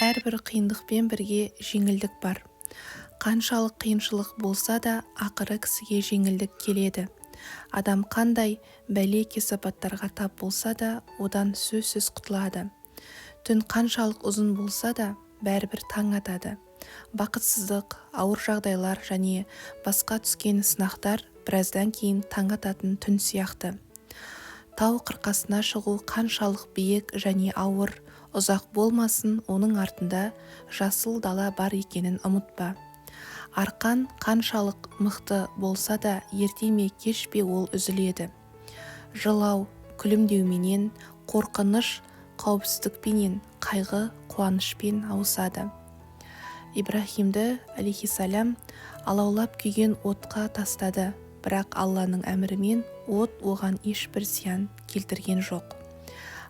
Әрбір қиындықпен бірге жеңілдік бар. Қаншалық қиыншылық болса да, ақыры кісіге жеңілдік келеді. Адам қандай бәле кесапаттарға тап болса да, одан сөзсіз құтылады. Түн қаншалық ұзын болса да, бәрібір таң атады. Бақытсыздық, ауыр жағдайлар және басқа түскен сынақтар біраздан кейін таң ататын түн сияқты. Тау қырқасына шығу қаншалық биік және ауыр, ұзақ болмасын, оның артында жасыл дала бар екенін ұмытпа. Арқан қаншалық мықты болса да, ерте ме кеш пе ол үзіледі. Жылау, күлімдеуменен, қорқыныш, қауіпсіздікпенен, қайғы, қуанышпен ауысады. Ибрахимді, алейхиссалям, алаулап күйген отқа тастады, бірақ Алланың әмірімен от оған ешбір зиян келтірген жоқ.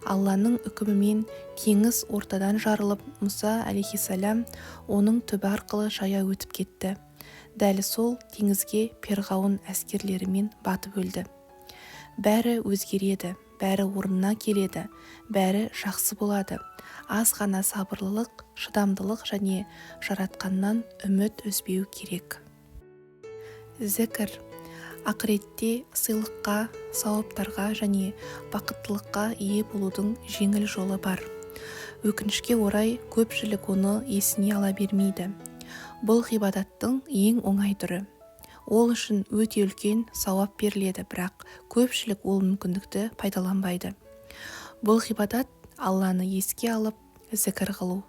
Алланың үкімімен теңіз ортадан жарылып, Мұса алейхиссалям оның түбі арқылы жая өтіп кетті. Дәл сол теңізге перғауын әскерлерімен батып өлді. Бәрі өзгереді, бәрі орнына келеді, бәрі жақсы болады. Аз ғана сабырлылық, шыдамдылық және жаратқаннан үміт үзбеу керек. Зікір ақыретте сыйлыққа, сауаптарға және бақыттылыққа ие болудың жеңіл жолы бар. Өкінішке орай, көпшілік оны есіне ала бермейді. Бұл ғибадаттың ең оңай түрі. Ол үшін өте үлкен сауап беріледі, бірақ көпшілік ол мүмкіндікті пайдаланбайды. Бұл ғибадат Алланы еске алып, зікір қылу.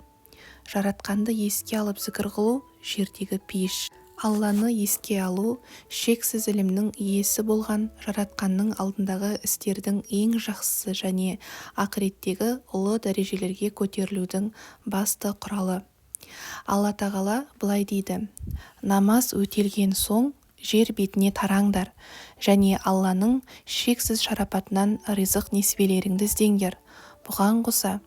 Жаратқанды еске алып зікір қылу жердегі пейіш. Алланы еске алу, шексіз ілімнің иесі болған жаратқанның алдындағы істердің ең жақсысы және ақыреттегі ұлы дәрежелерге көтерілудің басты құралы. Алла тағала былай дейді: намаз өтелген соң жер бетіне тараңдар және Алланың шексіз шарапатынан ризық несібелеріңді іздеңдер. Бұған қоса,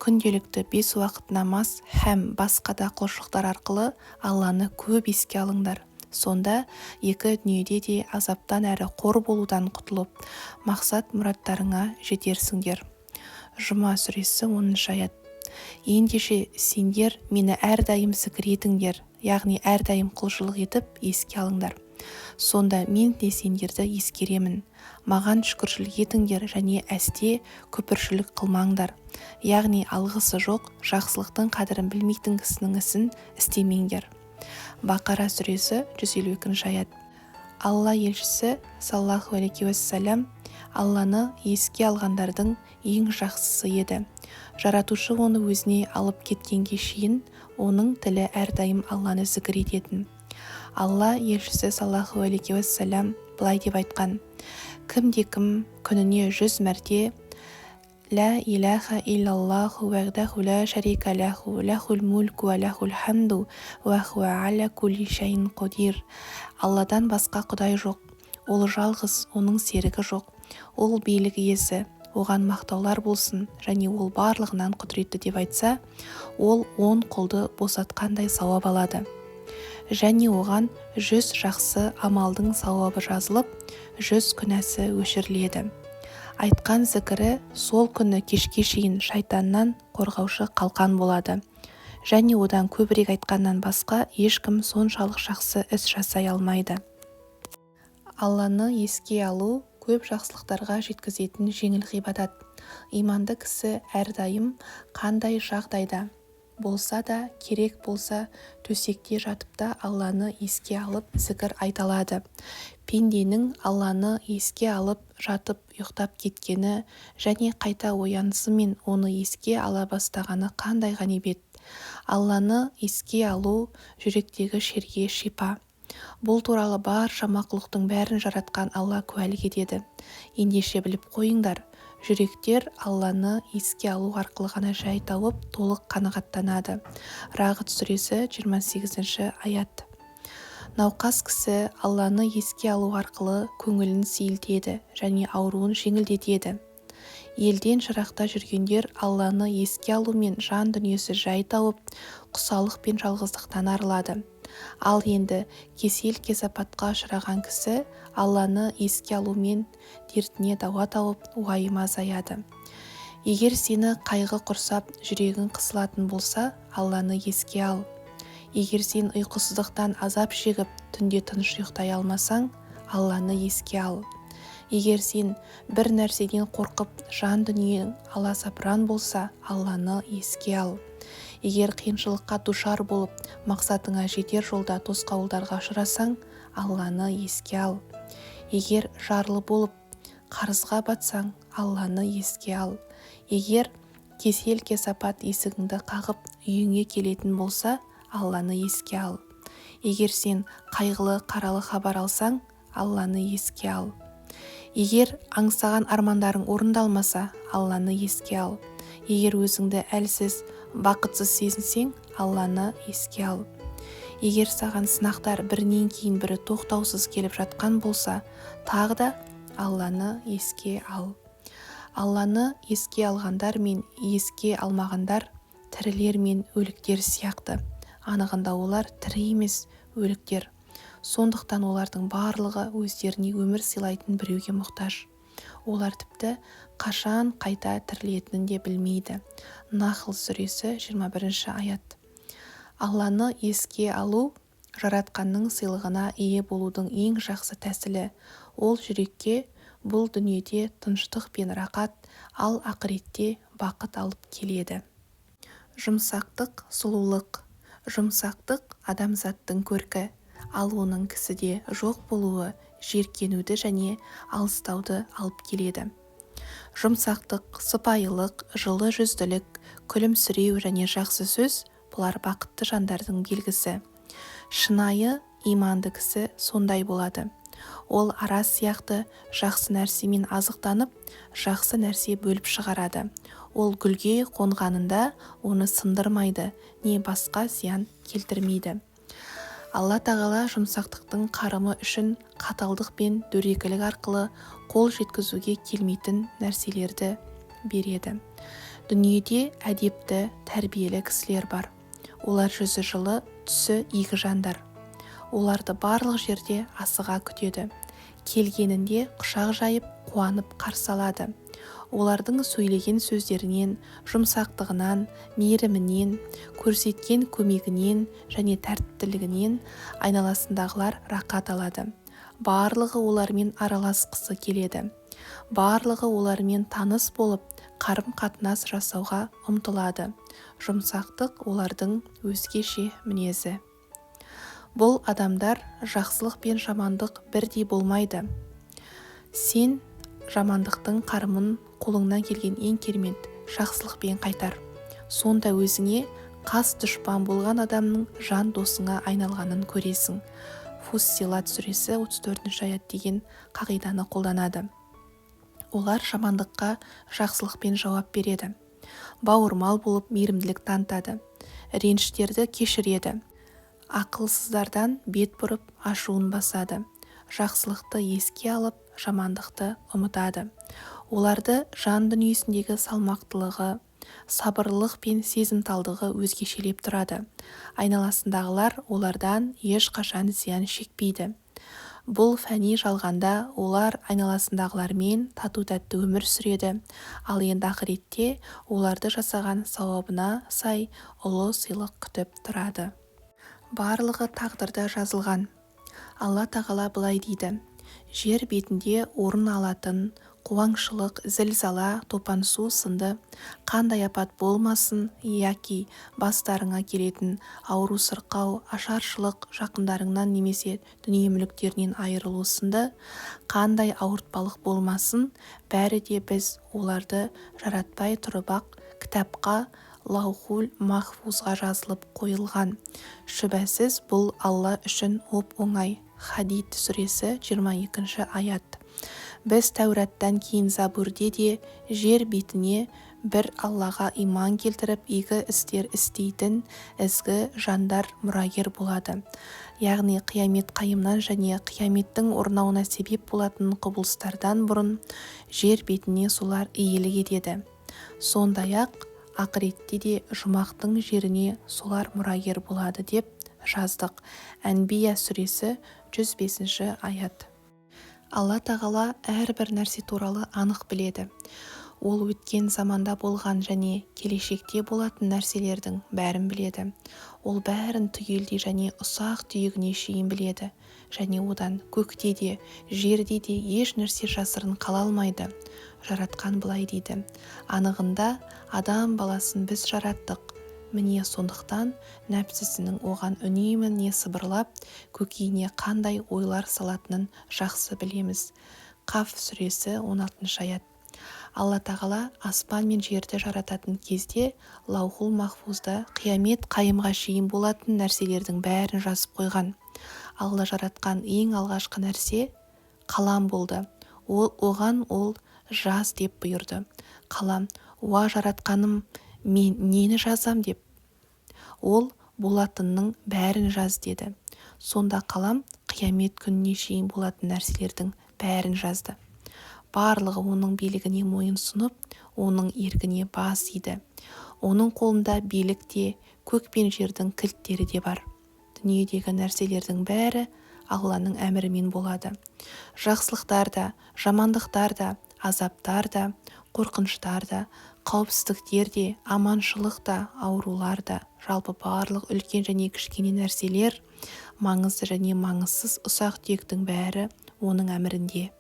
күнделікті 5 уақыт намаз һәм басқа да құлшылықтар арқылы Алланы көп еске алыңдар. Сонда екі дүниеде де азаптан әрі қор болудан құтылып, мақсат мұраттарыңа жетерсіңдер. Жұма сүресі 10-шы аят. Ендеше сендер мені әрдайым зікір етіңдер, яғни әрдайым құлшылық етіп еске алыңдар. Сонда мен де сендерді ескеремін. Маған шүкіршілік етіңдер және әсте күпіршілік қылмаңдар. Яғни алғысы жоқ, жақсылықтың қадірін білмейтін кісінің ісін істемеңдер. Бақара сүресі 152-ші аят. Алла елшісі саллаллаху алейхи уассалям Алланы еске алғандардың ең жақсысы еді. Жаратушы оны өзіне алып кеткенге шейін оның тілі әрдайым Алланы зікір ететін. Алла елшісі саллаллаху алейхи уассалям былай деп айтқан: кімде-кім күніне 100 мәрте «Ла илаха иллаллаху вахдаху ла шарика лаху, лахул мульку ва лахул хамду, ва хуа аля кулли шайин қодир». Алладан басқа құдай жоқ, ол жалғыз, оның серігі жоқ, ол билік иесі, оған мақтаулар болсын және ол барлығынан құдіретті деп айтса, ол 10 құлды босатқандай сауап алады. Және оған 100 жақсы амалдың сауабы жазылып, 100 күнәсі өшіріледі. Айтқан зікірі сол күні кешке шейін шайтаннан қорғаушы қалқан болады. Және одан көбірек айтқаннан басқа ешкім соншалық жақсы іс жасай алмайды. Алланы еске алу көп жақсылықтарға жеткізетін жеңіл ғибадат. Иманды кісі әрдайым қандай жағдайда болса да, керек болса, төсекте жатып та Алланы еске алып зікір айталады. Пенденің Алланы еске алып жатып ұйықтап кеткені және қайта оянысымен оны еске ала бастағаны қандай ғанибет. Алланы еске алу жүректегі шерге шипа. Бұл туралы барша мақлұқтың бәрін жаратқан Алла куәлік етеді. Ендеше біліп қойыңдар, жүректер Алланы еске алу арқылы ғана жай тауып, толық қанағаттанады. Рағд сүресі 28-ші аят. Науқас кісі Алланы еске алу арқылы көңілін сейілтеді және ауруын жеңілдетеді. Елден жырақта жүргендер Алланы еске алумен жан дүниесі жай тауып, құсалық пен жалғыздықтан арылады. Ал енді кесел кесапатқа ұшыраған кісі Алланы еске алумен дертіне дауа тауып, уайымы азаяды. Егер сені қайғы құрсап, жүрегің қысылатын болса, Алланы еске ал. Егер сен ұйқысыздықтан азап шегіп, түнде тыныш ұйықтай алмасаң, Алланы еске ал. Егер сен бір нәрседен қорқып, жан дүниең аласапыран болса, Алланы еске ал. Егер қиыншылыққа душар болып, мақсатыңа жетер жолда тосқауылдарға ұшырасаң, Алланы еске ал. Егер жарлы болып, қарызға батсаң, Алланы еске ал. Егер кесел-кесапат есігіңді қағып, үйіңе келетін болса, Алланы еске ал. Егер сен қайғылы, қаралы хабар алсаң, Алланы еске ал. Егер аңсаған армандарың орындалмаса, Алланы еске ал. Егер өзіңді әлсіз, бақытсыз сезінсең, Алланы еске ал. Егер саған сынақтар бірінен кейін бірі тоқтаусыз келіп жатқан болса, тағы да Алланы еске ал. Алланы еске алғандар мен еске алмағандар тірілер мен өліктер сияқты. Анығында олар тірі емес, өліктер. Сондықтан олардың барлығы өздеріне өмір сыйлайтын біреуге мұқтаж. Олар тіпті қашан қайта тірілетінін де білмейді. Нахл сүресі 21 аят. Алланы еске алу жаратқанның сыйлығына ие болудың ең жақсы тәсілі. Ол жүрекке бұл дүниеде тыныштық пен рақат, ал ақыретте бақыт алып келеді. Жұмсақтық сұлулық. Жұмсақтық адамзаттың көркі, ал оның кісіде жоқ болуы жиіркенуді және алыстауды алып келеді. Жұмсақтық, сыпайылық, жылы жүзділік, күлімсіреу және жақсы сөз – бұлар бақытты жандардың белгісі. Шынайы, иманды кісі сондай болады. Ол ара сияқты жақсы нәрсемен азықтанып, жақсы нәрсе бөліп шығарады. Ол гүлге қонғанында оны сындырмайды, не басқа зиян келтірмейді. Алла тағала жұмсақтықтың қарымы үшін қаталдық пен дөрекілік арқылы қол жеткізуге келмейтін нәрселерді береді. Дүниеде әдепті, тәрбиелі кісілер бар. Олар жүзі жылы, түсі игі жандар. Оларды барлық жерде асыға күтеді. Келгенінде құшақ жайып, қуанып қарсы алады. Олардың сөйлеген сөздерінен, жұмсақтығынан, мейірімінен, көрсеткен көмегінен және тәртіптілігінен айналасындағылар рақат алады. Барлығы олармен араласқысы келеді. Барлығы олармен таныс болып, қарым-қатынас жасауға ұмтылады. Жұмсақтық олардың өзгеше мінезі. Бұл адамдар жақсылық пен жамандық бірдей болмайды. Сен жамандықтың қарымын қолыңнан келген ең керемет жақсылықпен қайтар. Сонда өзіңе қас дұшпан болған адамның жан досыңа айналғанын көресің. Фуссилат сүресі 34 аят деген қағиданы қолданады. Олар жамандыққа жақсылықпен жауап береді. Бауырмал болып мейірімділік танытады. Реніштерді кешіреді. Ақылсыздардан бет бұрып ашуын басады. Жақсылықты еске алып, жамандықты ұмытады. Оларды жан дүниесіндегі салмақтылығы, сабырлылық пен сезімталдығы өзгешелеп тұрады. Айналасындағылар олардан ешқашан зиян шекпейді. Бұл фәни жалғанда олар айналасындағылармен тату-тәтті өмір сүреді, ал енді ақыретте оларды жасаған сауабына сай ұлы сыйлық күтіп тұрады. Барлығы тағдырда жазылған. Алла тағала былай дейді: жер бетінде орын алатын қуаңшылық, зілзала, топан су сынды қандай апат болмасын, яки бастарыңа келетін ауру сырқау, ашаршылық, жақындарыңнан немесе дүние мүліктерінен айырылу сынды қандай ауыртпалық болмасын, бәрі де біз оларды жаратпай тұрып-ақ кітапқа, лаухул махфузға жазылып қойылған. Шүбәсіз бұл Алла үшін оп-оңай. Хадид сүресі 22 аят. Біз Тәураттан кейін Забурде де жер бетіне бір Аллаға иман келтіріп, игі істер істейтін ізгі жандар мұрагер болады. Яғни қиямет қайымнан және қияметтің орнауына себеп болатын құбылыстардан бұрын жер бетіне солар иелік етеді. Сондай-ақ ақыретте де жұмақтың жеріне солар мұрагер болады деп жаздық. Әнбия сүресі 105 аят. Алла тағала әрбір нәрсе туралы анық біледі. Ол өткен заманда болған және келешекте болатын нәрселердің бәрін біледі. Ол бәрін түгелдей және ұсақ түйегіне шейін біледі. Және одан көкте де, жерде де еш нәрсе жасырын қала алмайды. Жаратқан былай дейді: анығында адам баласын біз жараттық. Міне сондықтан нәпсісінің оған үнемі не сыбырлап, көкейіне қандай ойлар салатынын жақсы білеміз. Қаф сүресі 16 аят. Алла тағала аспан мен жерді жарататын кезде лаухул махфузда қиямет қайымға шейін болатын нәрселердің бәрін жазып қойған. Алла жаратқан ең алғашқы нәрсе қалам болды. Оған ол жаз деп бұйырды. Қалам: уа жаратқаным, мен нені жазам деп. Ол болатынның бәрін жаз деді. Сонда қалам қиямет күніне шейін болатын нәрселердің бәрін жазды. Барлығы оның билігіне мойынсұнып, оның еркіне бас иді. Оның қолында билік те, көк пен жердің кілттері де бар. Дүниедегі нәрселердің бәрі Алланың әмірімен болады. Жақсылықтар да, жамандықтар да, азаптар да, қорқыныштар да, қауіпсіздіктер де, аманшылық та, аурулар да, жалпы барлық үлкен және кішкене нәрселер, маңызды және маңызсыз ұсақ-түйектің бәрі оның әмірінде.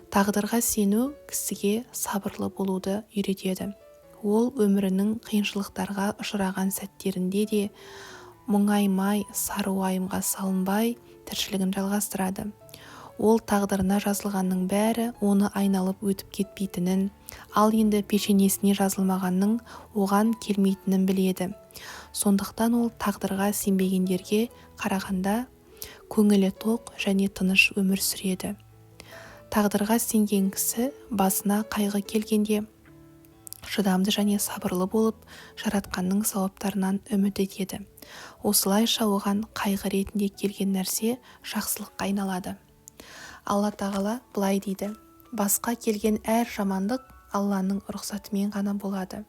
Тағдырға сену кісіге сабырлы болуды үйретеді. Ол өмірінің қиыншылықтарға ұшыраған сәттерінде де мұңаймай, сары уайымға салынбай тіршілігін жалғастырады. Ол тағдырына жазылғанның бәрі оны айналып өтіп кетпейтінін, ал енді пешенесіне жазылмағанның оған келмейтінін біледі. Сондықтан ол тағдырға сенбегендерге қарағанда көңілі тоқ және тыныш өмір сүреді. Тағдырға сенген кісі басына қайғы келгенде шыдамды және сабырлы болып, жаратқанның сауаптарынан үміт етеді. Осылайша оған қайғы ретінде келген нәрсе жақсылыққа айналады. Алла тағала былай дейді: басқа келген әр жамандық Алланың рұқсатымен ғана болады.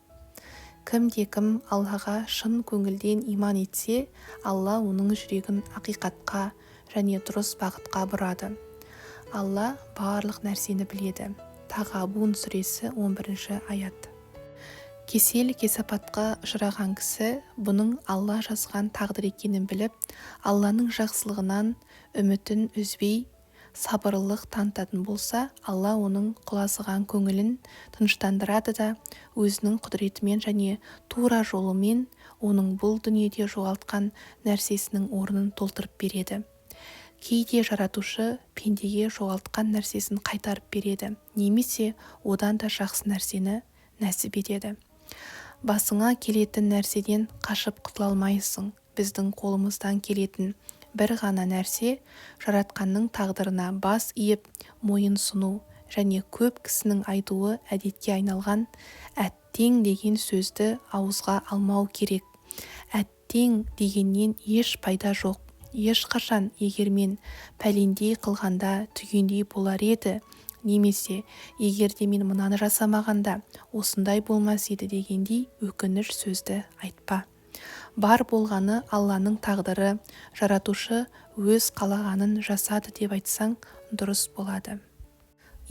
Кім-кім Аллаға шын көңілден иман етсе, Алла оның жүрегін ақиқатқа және дұрыс бағытқа бұрады. Алла барлық нәрсені біледі. Тағабун сүресі 11 аят. Кесел-кесапатқа ұшыраған кісі бұның Алла жазған тағдыр екенін біліп, Алланың жақсылығынан үмітін үзбей сабырлық танытатын болса, Алла оның құлазыған көңілін тыныштандырады да өзінің құдіретімен және тура жолымен оның бұл дүниеде жоғалтқан нәрсесінің орнын толтырып береді. Кейде жаратушы пендеге жоғалтқан нәрсесін қайтарып береді, немесе одан да жақсы нәрсені нәсіп етеді. Басыңа келетін нәрседен қашып құтыла алмайсың. Біздің қолымыздан келетін бір ғана нәрсе жаратқанның тағдырына бас иіп мойын сұну және көп кісінің айтуы әдетке айналған әттең деген сөзді ауызға алмау керек. Әттең дегеннен еш пайда жоқ. Ешқашан егер мен пәлендей қылғанда түгендей болар еді, немесе егер де мен мынаны жасамағанда осындай болмас еді дегендей өкініш сөзді айтпа. Бар болғаны Алланың тағдыры, жаратушы өз қалағанын жасады деп айтсаң дұрыс болады.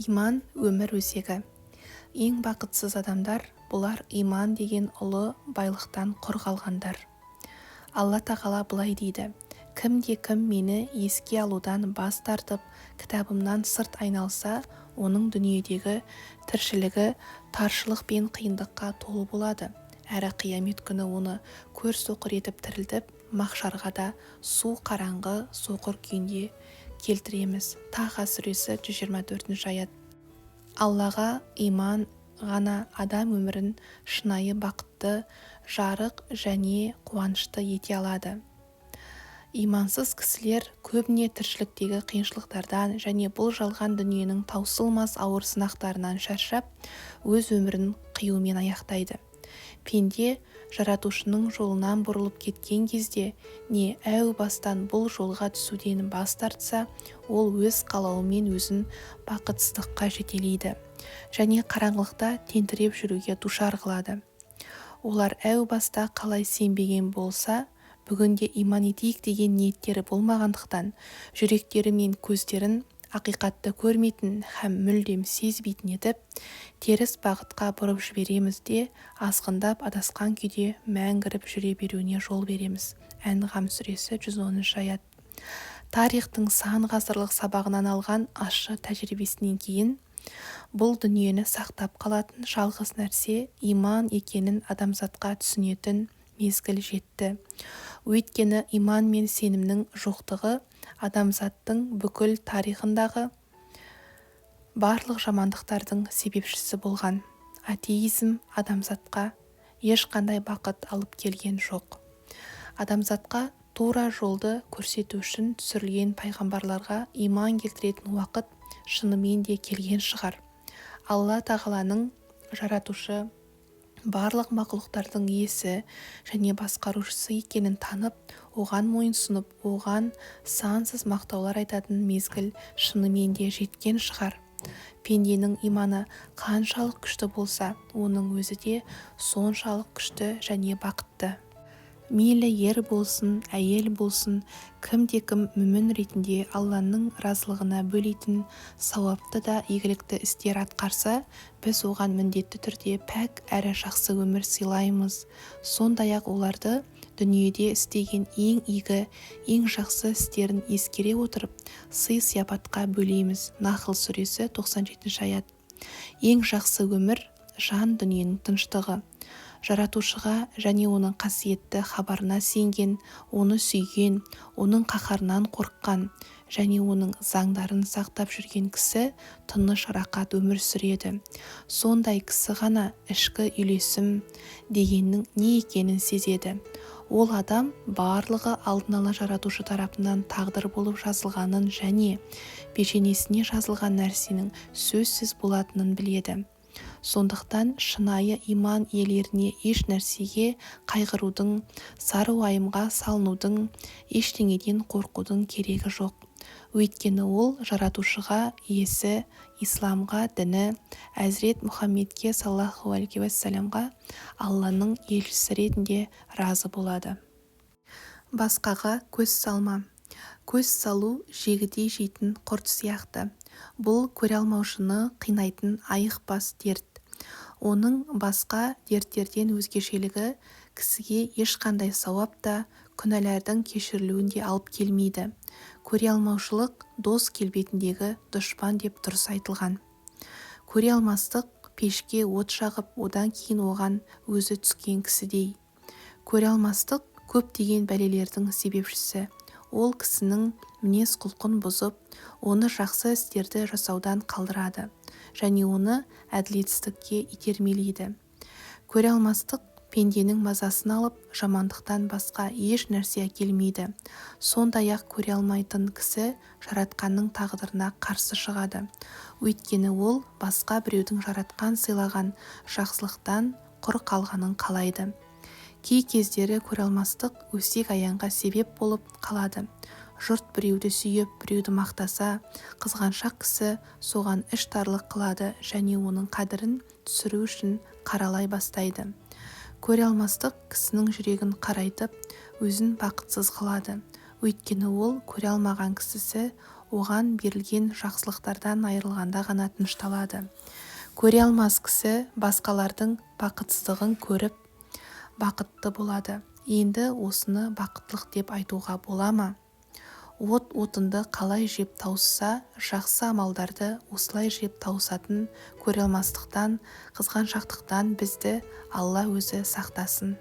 Иман өмір өзегі. Ең бақытсыз адамдар бұлар иман деген ұлы байлықтан құр қалғандар. Алла тағала былай дейді: кім-кім мені еске алудан бас тартып, кітабымнан сырт айналса, оның дүниедегі тіршілігі таршылық пен қиындыққа толы болады. Әрі қиямет күні оны көр-соқыр етіп тірілтіп, махшарға да су қараңғы соқыр күйінде келтіреміз. Таха сүресі 124 аят. Аллаға иман ғана адам өмірін шынайы бақытты, жарық және қуанышты ете алады. Имансыз кісілер көбіне тіршіліктегі қиыншылықтардан және бұл жалған дүниенің таусылмас ауыр сынақтарынан шаршап, өз өмірін қиюмен аяқтайды. Пенде жаратушының жолынан бұрылып кеткен кезде не әу бастан бұл жолға түсуден бас тартса, ол өз қалауымен өзін бақытсыздыққа жетелейді және қараңғылықта тентіреп жүруге душар қылады. Олар әу баста қалай сенбеген болса, бүгінде иман етейік деген ниеттері болмағандықтан жүректері мен көздерін ақиқатты көрмейтін һәм мүлдем сезбейтін етіп, теріс бағытқа бұрып жібереміз де азғындап адасқан күйде мәңгіріп жүре беруіне жол береміз. Ән-ғам сүресі 110 аят. Тарихтың сан ғасырлық сабағынан алған ащы тәжірибесінен кейін бұл дүниені сақтап қалатын жалғыз нәрсе иман екенін адамзатқа түсінетін мезгіл жетті. Өйткені иман мен сенімнің жоқтығы адамзаттың бүкіл тарихындағы барлық жамандықтардың себепшісі болған. Атеизм адамзатқа ешқандай бақыт алып келген жоқ. Адамзатқа тура жолды көрсету үшін түсірілген пайғамбарларға иман келтіретін уақыт шынымен де келген шығар. Алла тағаланың жаратушы, барлық мақлұқтардың иесі және басқарушысы екенін танып, оған мойынсұнып, оған сансыз мақтаулар айтатын мезгіл шынымен де жеткен шығар. Пенденің иманы қаншалық күшті болса, оның өзі де соншалық күшті және бақытты. Мейлі ер болсын, әйел болсын, кім-кім мүмін ретінде Алланың разылығына бөлейтін сауапты да игілікті істер атқарса, біз оған міндетті түрде пәк әрі жақсы өмір сыйлаймыз. Сондай-ақ оларды дүниеде істеген ең игі, ең жақсы істерін ескере отырып, сый-сияпатқа бөлейміз. Нахл сүресі 97 аят. Ең жақсы өмір жан дүниенің тыныштығы. Жаратушыға және оның қасиетті хабарына сенген, оны сүйген, оның қаһарынан қорыққан және оның заңдарын сақтап жүрген кісі тыныш рақат өмір сүреді. Сондай кісі ғана ішкі үйлесім дегеннің не екенін сезеді. Ол адам барлығы алдын ала жаратушы тарапынан тағдыр болып жазылғанын және пешенесіне жазылған нәрсенің сөзсіз болатынын біледі. Сондықтан шынайы иман иелеріне еш нәрсеге қайғырудың, сары уайымға салынудың, ештеңеден қорқудың керегі жоқ. Өйткені ол жаратушыға, иесі, исламға, діні, Әзірет Мұхаммедке саллаллаху алейхи уассаламға Алланың елшісі ретінде разы болады. Басқаға көз салма. Көз салу жегідей жейтін құрт сияқты. Бұл көре алмаушыны қинайтын айықпас дерт. Оның басқа дерттерден өзгешелігі кісіге ешқандай сауап та, күнәлардың кешірілуін де алып келмейді. Көре алмаушылық дос келбетіндегі дұшпан деп дұрыс айтылған. Көре алмастық пешке от жағып, одан кейін оған өзі түскен кісідей. Көре алмастық көптеген бәлелердің себепшісі. Ол кісінің мінез құлқын бұзып, оны жақсы істерді жасаудан қалдырады және оны әділетсіздікке итермелейді. Көре алмастық пенденің мазасын алып, жамандықтан басқа еш нәрсе әкелмейді. Сондай-ақ көре алмайтын кісі жаратқанның тағдырына қарсы шығады. Өйткені ол басқа біреудің жаратқан сыйлаған жақсылықтан құр қалғанын қалайды. Кей кездері көре алмастық өсек аяңға себеп болып қалады. Жұрт біреуді сүйіп, біреуді мақтаса, қызғаншақ кісі соған іштарлық қылады және оның қадірін түсіру үшін қаралай бастайды. Көре алмастық кісінің жүрегін қарайтып, өзін бақытсыз қылады. Өйткені ол көре алмаған кісісі оған берілген жақсылықтардан айырылғанда ғана тынышталады. Көре алмас кісі басқалардың бақытсыздығын көріп, бақытты болады. Енді осыны бақыттылық деп айтуға бола ма? Отынды қалай жеп тауысса, жақсы амалдарды осылай жеп тауысатын көре алмастықтан, қызғаншақтықтан бізді Алла өзі сақтасын.